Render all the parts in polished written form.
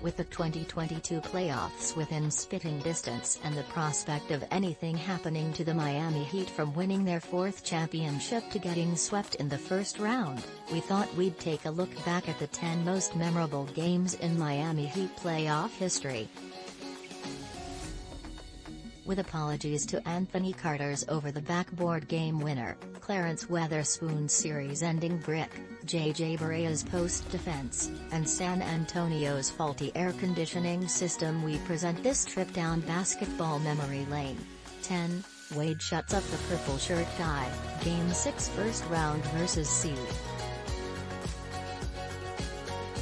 With the 2022 playoffs within spitting distance and the prospect of anything happening to the Miami Heat from winning their fourth championship to getting swept in the first round, we thought we'd take a look back at the 10 most memorable games in Miami Heat playoff history. With apologies to Anthony Carter's over-the-backboard game winner, Clarence Weatherspoon's series-ending brick, JJ Barea's post-defense, and San Antonio's faulty air conditioning system, we present this trip down basketball memory lane. 10. Wade shuts up the purple shirt guy, Game 6 first round vs. seed.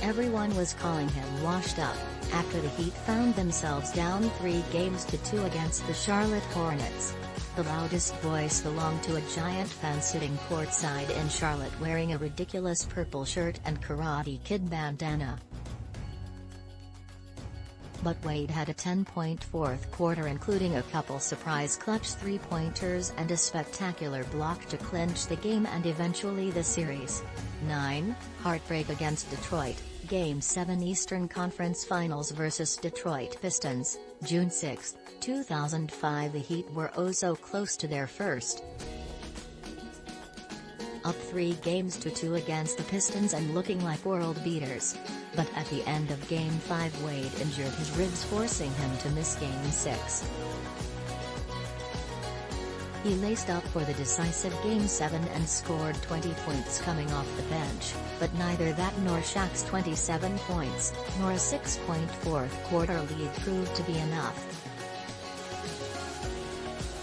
Everyone was calling him washed up, after the Heat found themselves down 3-2 against the Charlotte Hornets. The loudest voice belonged to a giant fan sitting courtside in Charlotte wearing a ridiculous purple shirt and Karate Kid bandana. But Wade had a 10-point fourth quarter, including a couple surprise clutch three-pointers and a spectacular block to clinch the game and eventually the series. 9. Heartbreak against Detroit, Game 7 Eastern Conference Finals vs. Detroit Pistons, June 6, 2005. The Heat were oh so close to their first. Up 3-2 against the Pistons and looking like world beaters. But at the end of Game 5, Wade injured his ribs, forcing him to miss Game 6. He laced up for the decisive Game 7 and scored 20 points coming off the bench, but neither that nor Shaq's 27 points, nor a 6-point fourth quarter lead proved to be enough.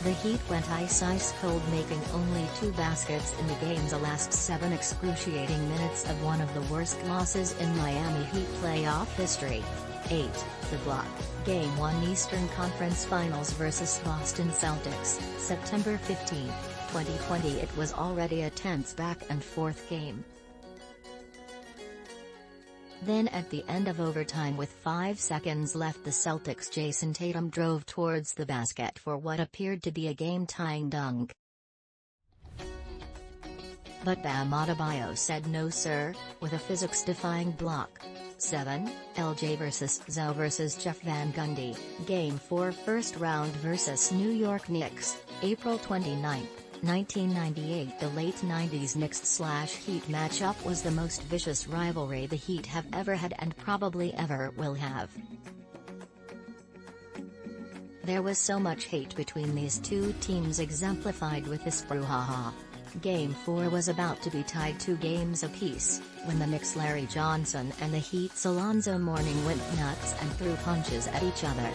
The Heat went ice cold, making only 2 baskets in the game's last 7 excruciating minutes of one of the worst losses in Miami Heat playoff history. 8. The block, Game 1 Eastern Conference Finals vs. Boston Celtics, September 15, 2020. It was already a tense back-and-forth game. Then at the end of overtime with 5 seconds left, the Celtics' Jayson Tatum drove towards the basket for what appeared to be a game-tying dunk. But Bam Adebayo said no sir, with a physics-defying block. 7. LJ vs. Zo vs. Jeff Van Gundy, Game 4 first round vs. New York Knicks, April 29, 1998. The late 90s Knicks/Heat matchup was the most vicious rivalry the Heat have ever had and probably ever will have. There was so much hate between these two teams, exemplified with this brouhaha. Game 4 was about to be tied 2 games apiece, when the Knicks' Larry Johnson and the Heat's Alonzo Mourning went nuts and threw punches at each other.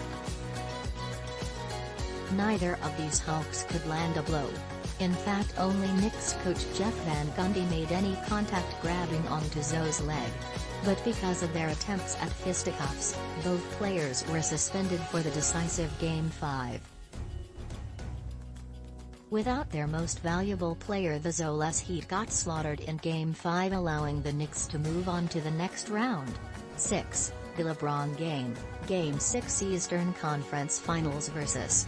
Neither of these hulks could land a blow. In fact, only Knicks coach Jeff Van Gundy made any contact, grabbing onto Zo's leg. But because of their attempts at fisticuffs, both players were suspended for the decisive Game 5. Without their most valuable player, the Zoless Heat got slaughtered in Game 5, allowing the Knicks to move on to the next round. 6. The LeBron Game, Game 6 Eastern Conference Finals vs.